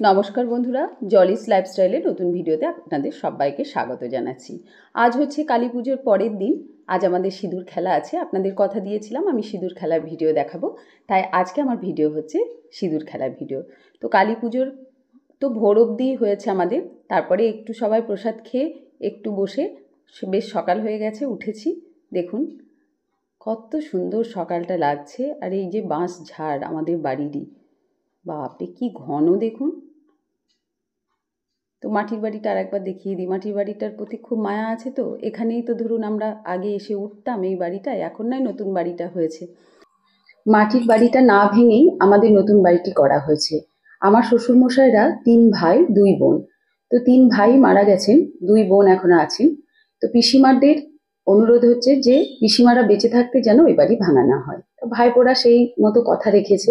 নমস্কার বন্ধুরা, জলিস লাইফস্টাইলে নতুন ভিডিওতে আপনাদের সবাইকে স্বাগত জানাচ্ছি। আজ হচ্ছে কালী পুজোর পরের দিন। আজ আমাদের সিঁদুর খেলা আছে। আপনাদের কথা দিয়েছিলাম আমি সিঁদুর খেলার ভিডিও দেখাবো, তাই আজকে আমার ভিডিও হচ্ছে সিঁদুর খেলার ভিডিও। তো কালী পুজোর তো ভোর অবধি হয়েছে আমাদের, তারপরে একটু সবাই প্রসাদ খেয়ে একটু বসে বেশ সকাল হয়ে গেছে, উঠেছি। দেখুন কত সুন্দর সকালটা লাগছে। আর এই যে বাঁশ ঝাড় আমাদের বাড়িরই, বাপরে কি ঘন দেখুন। তো মাটির বাড়িটা আর একবার দেখিয়ে দিই। মাটির বাড়িটার প্রতি খুব মায়া আছে। তো এখানেই তো ধরুন আমরা আগে এসে উঠতাম এই বাড়িটায়, এখন নয় নতুন বাড়িটা হয়েছে। মাটির বাড়িটা না ভেঙেই আমাদের নতুন বাড়িটি করা হয়েছে। আমার শ্বশুরমশাইরা 3 ভাই 2 বোন। তো 3 ভাই মারা গেছেন, 2 বোন এখনো আছেন। তো পিসিমাদের অনুরোধ হচ্ছে যে পিসিমারা বেঁচে থাকতে যেন ওই বাড়ি ভাঙা না হয়। তো ভাইপোরা সেই মতো কথা রেখেছে,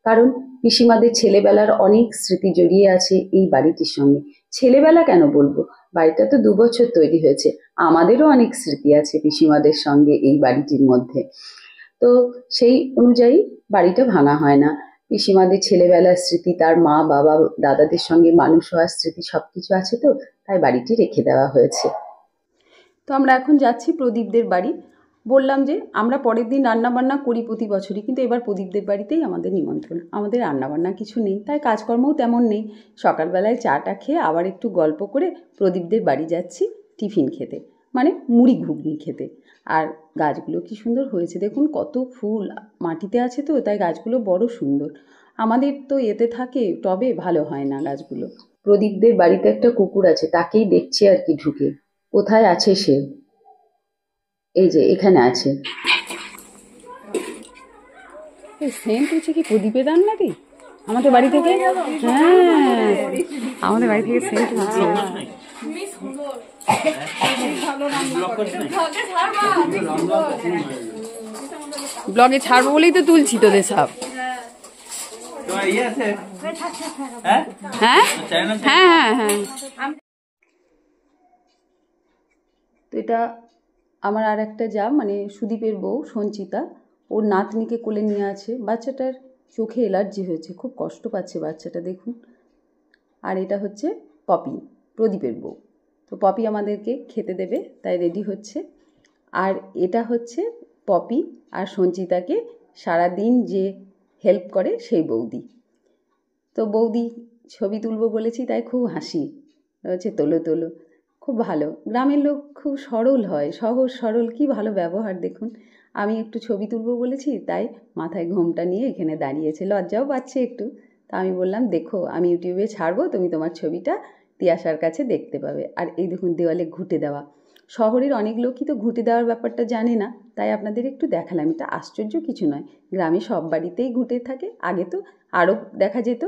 কারণ পিসিমাদের ছেলেবেলার অনেক স্মৃতি জড়িয়ে আছে এই বাড়িটির সঙ্গে। ছেলেবেলা কেন বলবো, বাড়িটা তো 2 বছর তৈরি হয়েছে। আমাদেরও অনেক স্মৃতি আছে পিসিমাদের সঙ্গে এই বাড়িটির মধ্যে। তো সেই অনুযায়ী বাড়িটা ভাঙা হয় না। পিসিমাদের ছেলেবেলার স্মৃতি, তার মা বাবা দাদাদের সঙ্গে মানুষ হওয়ার স্মৃতি সবকিছু আছে, তো তাই বাড়িটি রেখে দেওয়া হয়েছে। তো আমরা এখন যাচ্ছি প্রদীপদের বাড়ি। বললাম যে আমরা পরের দিন রান্নাবান্না করি প্রতি বছরই, কিন্তু এবার প্রদীপদের বাড়িতেই আমাদের নিমন্ত্রণ। আমাদের রান্নাবান্না কিছু নেই, তাই কাজকর্মও তেমন নেই। সকালবেলায় চাটা খেয়ে আবার একটু গল্প করে প্রদীপদের বাড়ি যাচ্ছি টিফিন খেতে, মানে মুড়ি ঘুগনি খেতে। আর গাছগুলো কি সুন্দর হয়েছে দেখুন, কত ফুল মাটিতে আছে, তো তাই গাছগুলো বড় সুন্দর। আমাদের তো এতে থাকে টবে, ভালো হয় না গাছগুলো। প্রদীপদের বাড়িতে একটা কুকুর আছে, তাকেই দেখছি আর কি ঢুকে। কোথায় আছে সে? এই যে এখানে আছে। সেন্ট হচ্ছে কি প্রদীপের রান্নাটি আমাদের বাড়ি থেকে? হ্যাঁ, আমাদের বাড়ি থেকে সেন্ট হচ্ছে। ব্লগে ছাড়বো বলেই তো তুলছি তোদের সব। হ্যাঁ হ্যাঁ হ্যাঁ হ্যাঁ। তো এটা আমার আর একটা যা, মানে সুদীপের বউ সঞ্চিতা, ওর নাতনিকে কোলে নিয়ে আছে। বাচ্চাটার চোখে অ্যালার্জি হয়েছে, খুব কষ্ট পাচ্ছে বাচ্চাটা দেখুন। আর এটা হচ্ছে পপি, প্রদীপের বউ। তো পপি আমাদেরকে খেতে দেবে, তাই রেডি হচ্ছে। আর এটা হচ্ছে পপি আর সঞ্চিতাকে সারাদিন যে হেল্প করে সেই বৌদি। তো বৌদি ছবি তুলবো বলেছি, তাই খুব হাসি হচ্ছে, তোলো তোলো। খুব ভালো, গ্রামের লোক খুব সরল হয়, সহজ সরল, কি ভালো ব্যবহার দেখুন। আমি একটু ছবি তুলবো বলেছি, তাই মাথায় ঘোমটা নিয়ে এখানে দাঁড়িয়েছে, লজ্জাও পাচ্ছে একটু। তা আমি বললাম দেখো আমি ইউটিউবে ছাড়বো, তুমি তোমার ছবিটা তিয়াশার কাছে দেখতে পাবে। আর এই দেখুন দেওয়ালে ঘুঁটে দেওয়া। শহরের অনেক লোকই তো ঘুঁটে দেওয়ার ব্যাপারটা জানে না, তাই আপনাদের একটু দেখালাম। এটা আশ্চর্য কিছু নয়, গ্রামে সব বাড়িতেই ঘুঁটে থাকে। আগে তো আরও দেখা যেত।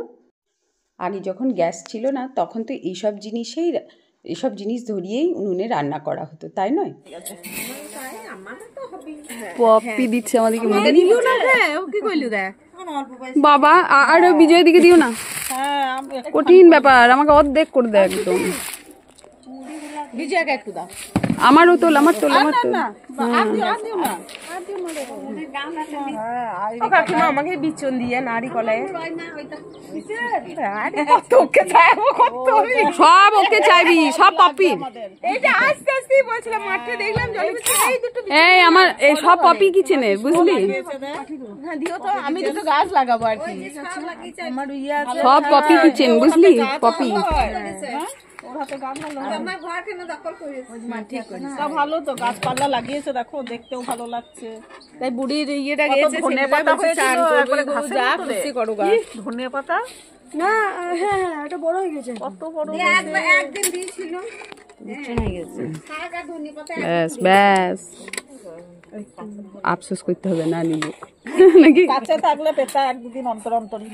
আগে যখন গ্যাস ছিল না, তখন তো এইসব জিনিস ধরিয়েই উনুনে রান্না করা হতো, তাই নয়? পপি দিচ্ছে আমাদেরকে। বাবা আর বিজয়ের দিকে দিও না, কঠিন ব্যাপার, আমাকে অর্ধেক করে দেয় একদম। আমারও তোল, আমার তোল, আমার তোল। আমাকে বিচন দিয়ে নারী কলায় সব ওকে চাইবি, সব পপি। এই আমার এই সব পপি কিচেনের, বুঝলি? আমি দুটো গাছ লাগাবো আর কি, সব পপি কিচেন, বুঝলি? পপি ভালো তো, গাছপালা লাগিয়েছে দেখো, দেখতেও ভালো লাগছে। তাই বুড়ির ইয়েটা গেছে, ধনে পাতা না? হ্যাঁ হ্যাঁ, এটা বড় হয়ে গেছে, কত বড় একদিন দিয়েছিল। ব্যাস ব্যাস, আফসোস করতে হবে না নিলে নাকি? কাছে থাকলে পেতা এক দুদিন অন্তর অন্তরই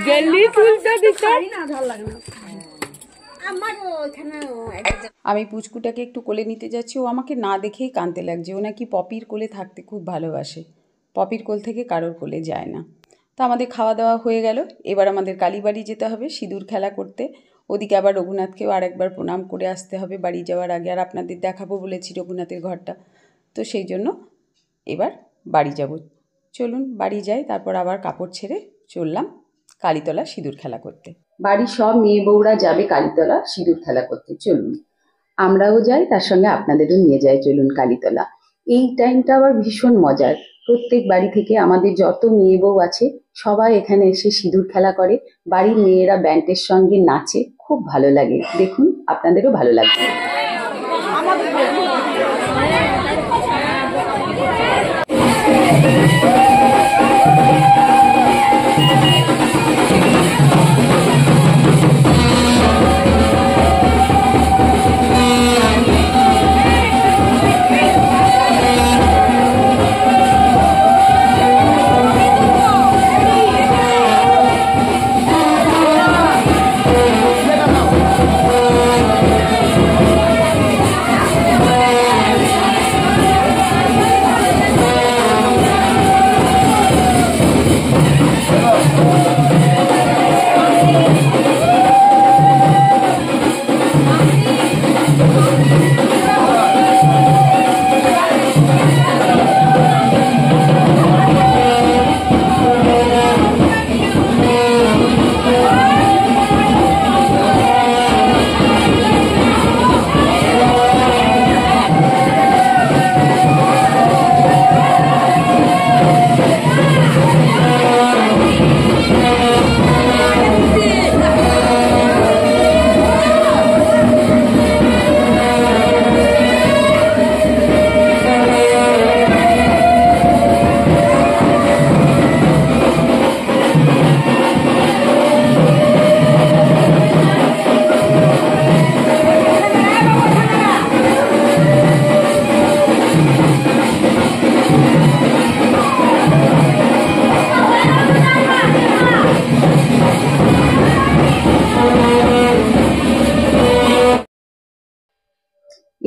গেলি ফুলটা দিতে না, ভালো লাগে না। আমি পুচকুটাকে একটু কোলে নিতে যাচ্ছি, ও আমাকে না দেখেই কাঁদতে লাগছে। ও নাকি পপির কোলে থাকতে খুব ভালোবাসে, পপির কোল থেকে কারোর কোলে যায় না। তো আমাদের খাওয়া দাওয়া হয়ে গেল। এবার আমাদের কালীবাড়ি যেতে হবে সিঁদুর খেলা করতে। ওদিকে আবার রঘুনাথকেও আরেকবার প্রণাম করে আসতে হবে বাড়ি যাওয়ার আগে। আর আপনাদের দেখাবো বলেছি রঘুনাথের ঘরটা, তো সেই জন্য এবার বাড়ি যাব। চলুন বাড়ি যাই, তারপর আবার কাপড় ছেড়ে চললাম কালীতলা সিঁদুর খেলা করতে। বাড়ির সব মেয়ে বউরা যাবে কালীতলা সিঁদুর খেলা করতে, চলুন আমরাও যাই, তার সঙ্গে আপনাদেরও নিয়ে যাই। চলুন কালীতলা। এই টাইমটা আবার ভীষণ মজার। প্রত্যেক বাড়ি থেকে আমাদের যত মেয়ে বউ আছে সবাই এখানে এসে সিঁদুর খেলা করে। বাড়ির মেয়েরা ব্যান্ডের সঙ্গে নাচে, খুব ভালো লাগে। দেখুন আপনাদেরও ভালো লাগবে।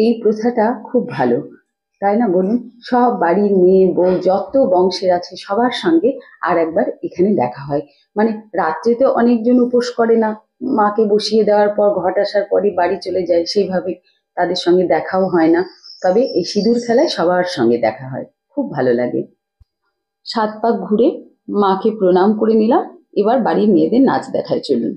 এই প্রথাটা খুব ভালো, তাই না বলুন? সব বাড়ির মেয়ে বউ যত বংশের আছে সবার সঙ্গে আর একবার এখানে দেখা হয়। মানে রাত্রে তো অনেকজন উপোস করে না, মাকে বসিয়ে দেওয়ার পর ঘট আসার পরই বাড়ি চলে যায়, সেইভাবে তাদের সঙ্গে দেখাও হয় না। তবে এই সিঁদুর খেলায় সবার সঙ্গে দেখা হয়, খুব ভালো লাগে। 7 পাক ঘুরে মাকে প্রণাম করে নিলাম। এবার বাড়ির মেয়েদের নাচ দেখায়, চলুন।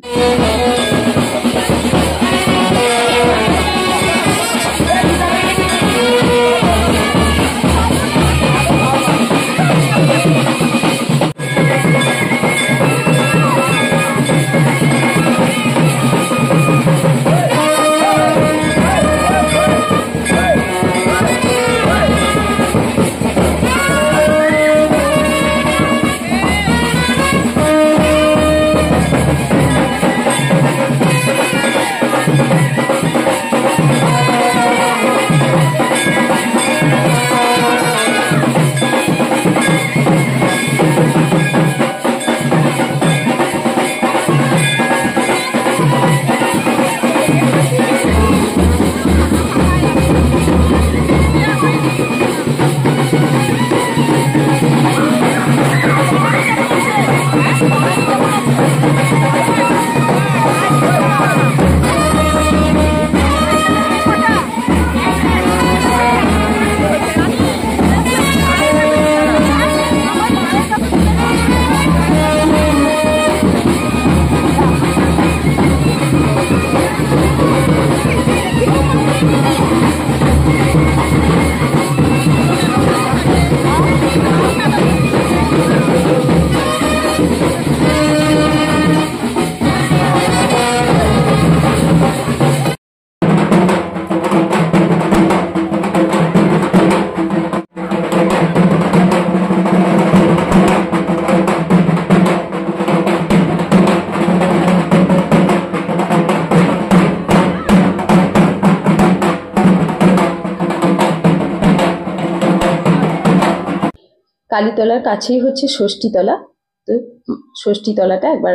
কালীতলার কাছেই হচ্ছে ষষ্ঠীতলা। তো ষষ্ঠীতলাটা একবার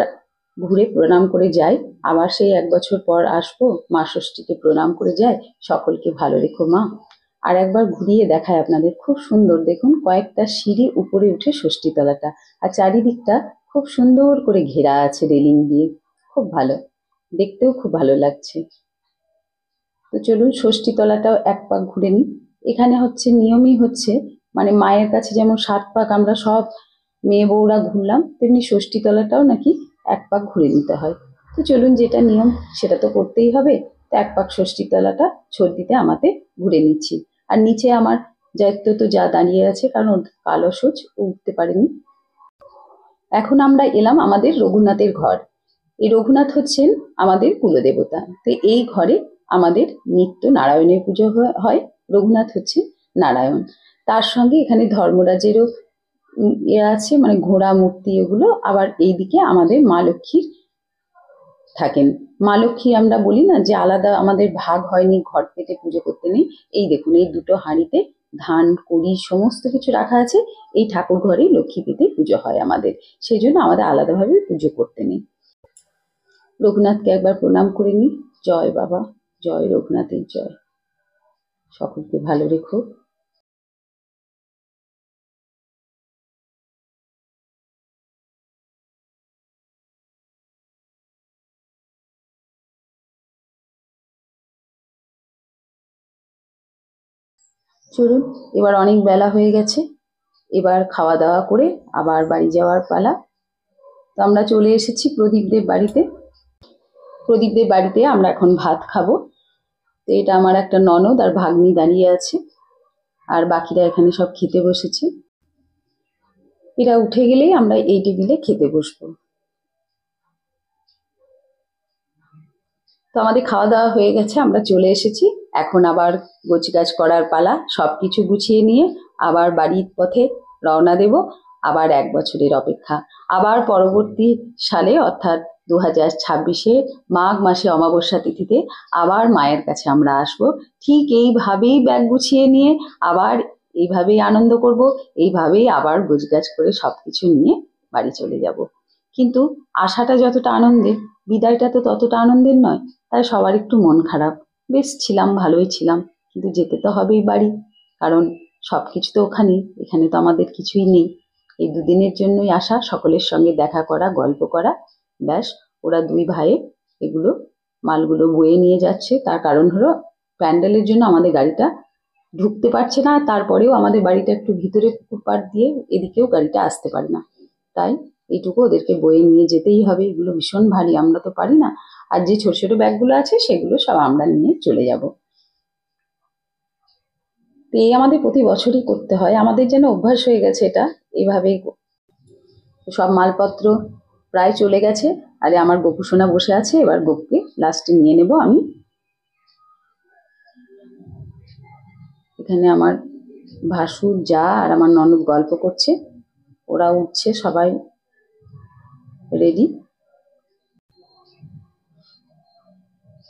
ঘুরে প্রণাম করে যাই। আবার সেই 1 বছর পর আসবো, মা ষষ্ঠীকে প্রণাম করে যাই। সকলকে ভালো রেখো মা। আর একবার ঘুরিয়ে দেখায় আপনাদের, খুব সুন্দর। দেখুন কয়েকটা সিঁড়ি উপরে উঠে ষষ্ঠীতলাটা, আর চারিদিকটা খুব খুব সুন্দর করে ঘেরা আছে রেলিং দিয়ে, খুব ভালো, দেখতেও খুব ভালো লাগছে। তো চলুন ষষ্ঠীতলাটাও এক পাক ঘুরে নিই। এখানে হচ্ছে নিয়মই হচ্ছে, মানে মায়ের কাছে যেমন 7 পাক আমরা সব মেয়ে বউরা ঘুরলাম, তেমনি ষষ্ঠীতলাটাও নাকি এক পাক ঘুরে নিতে হয়। তো চলুন, যেটা নিয়ম সেটা তো করতেই হবে। তো এক পাক ষষ্ঠীতলাটা ছর্দিতে আমাতে ঘুরে নিচ্ছি। আর নিচে আমার দায়িত্ব তো যা দাঁড়িয়ে আছে, কারণ ওর কালো সোচ ও উঠতে পারেনি। এখন আমরা এলাম আমাদের রঘুনাথের ঘর। এই রঘুনাথ হচ্ছেন আমাদের কুলদেবতা। তো এই ঘরে আমাদের নিত্য নারায়ণের পুজো হয়। রঘুনাথ হচ্ছে নারায়ণ। তার সঙ্গে এখানে ধর্মরাজেরও আছে, মানে ঘোড়া মূর্তি এগুলো। আবার এইদিকে আমাদের মা লক্ষ্মীর থাকেন। মা লক্ষ্মী আমরা বলি না যে আলাদা আমাদের ভাগ হয়নি, ঘর পেতে পুজো করতে নেই। এই দেখুন, এই দুটো হাঁড়িতে ধান কড়ি সমস্ত কিছু রাখা আছে। এই ঠাকুর ঘরেই লক্ষ্মী পেতে পুজো হয় আমাদের, সেই জন্য আমাদের আলাদাভাবে পুজো করতে নেই। রঘুনাথকে একবার প্রণাম করে নিই। জয় বাবা, জয় রঘুনাথের জয়। সকলকে ভালো রেখো। চলুন, এবার অনেক বেলা হয়ে গেছে, এবার খাওয়া দাওয়া করে আবার বাড়ি যাওয়ার পালা। তো আমরা চলে এসেছি প্রদীপদের বাড়িতে। প্রদীপদের বাড়িতে আমরা এখন ভাত খাবো। তো এটা আমার একটা ননদ আর ভাগ্নি দাঁড়িয়ে আছে, আর বাকিরা এখানে সব খেতে বসেছে। এরা উঠে গেলেই আমরা এই টেবিলে খেতে বসবো। তো আমাদের খাওয়া দাওয়া হয়ে গেছে, আমরা চলে এসেছি। এখন আবার গোছগাছ করার পালা। সবকিছু গুছিয়ে নিয়ে আবার বাড়ির পথে রওনা দেব। আবার 1 বছরের অপেক্ষা। আবার পরবর্তী সালে, অর্থাৎ 2026-এ মাঘ মাসে অমাবস্যা তিথিতে আবার মায়ের কাছে আমরা আসব। ঠিক এইভাবেই ব্যাগ গুছিয়ে নিয়ে আবার এইভাবেই আনন্দ করব, এইভাবেই আবার গোছগাছ করে সবকিছু নিয়ে বাড়ি চলে যাব। কিন্তু আশাটা যতটা আনন্দের, বিদায়টা তো ততটা আনন্দের নয়। তাই সবার একটু মন খারাপ। বেশ ছিলাম, ভালোই ছিলাম, কিন্তু যেতে তো হবেই বাড়ি, কারণ সবকিছু তো ওখানেই, এখানে তো আমাদের কিছুই নেই। এই 2 দিনের জন্যই আসা, সকলের সঙ্গে দেখা করা, গল্প করা, ব্যাস। ওরা 2 ভাইয়ে এগুলো মালগুলো বয়ে নিয়ে যাচ্ছে। তার কারণ হলো প্যান্ডেলের জন্য আমাদের গাড়িটা ঢুকতে পারছে না, তারপরেও আমাদের বাড়িটা একটু ভিতরে পুকুর পাড় দিয়ে, এদিকেও গাড়িটা আসতে পারে না। তাই এইটুকু ওদেরকে বয়ে নিয়ে যেতেই হবে। এগুলো ভীষণ ভারী, আমরা তো পারি না। আর যে ছোট ছোট ব্যাগগুলো আছে সেগুলো সব আমরা নিয়ে চলে যাব। তো এই আমাদের প্রতি বছরই করতে হয়, আমাদের যেন অভ্যাস হয়ে গেছে এটা, এইভাবেই। সব মালপত্র প্রায় চলে গেছে। আরে আমার গপু সোনা বসে আছে, এবার গপুকে লাস্টে নিয়ে নেব আমি। এখানে আমার ভাসুর, যা আর আমার ননদ গল্প করছে, ওরা উঠছে, সবাই রেডি।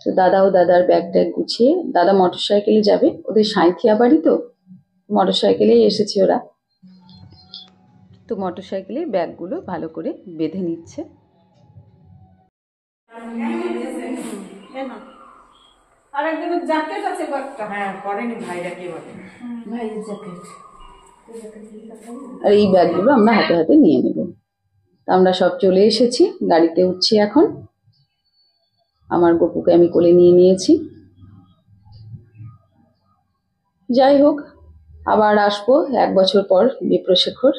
তো দাদা ও দাদার ব্যাগ ট্যাগ গুছিয়ে, দাদা মোটর সাইকেলে যাবে, ওদের সাঁইথিয়া বাড়ি তো, মোটর সাইকেলেই এসেছে ওরা। তো মোটর সাইকেলে ব্যাগগুলো ভালো করে বেঁধে নিচ্ছে। আর একজনের জ্যাকেট আছে, ব্যাগটা হ্যাঁ পরেনি, ভাইরা কে বলে ভাইয়ের জ্যাকেট। আর এই ব্যাগগুলো আমরা হাতে হাতে নিয়ে নেব। আমরা সব চলে এসেছি, গাড়িতে উঠছি এখন। আমার গপুকে আমি কোলে নিয়ে নিয়েছি। যাই হোক, আবার আসবো 1 বছর পর বিপ্রশেখর,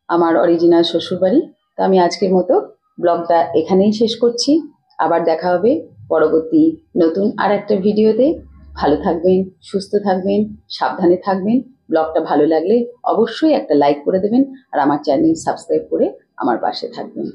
আমার অরিজিনাল শ্বশুরবাড়ি। তো আমি আজকের মতো ব্লগটা এখানেই শেষ করছি। আবার দেখা হবে পরবর্তী নতুন আর একটা ভিডিওতে। ভালো থাকবেন, সুস্থ থাকবেন, সাবধানে থাকবেন। ব্লগটা ভালো লাগলে অবশ্যই একটা লাইক করে দেবেন, আর আমার চ্যানেল সাবস্ক্রাইব করে আমার পাশে থাকবেন।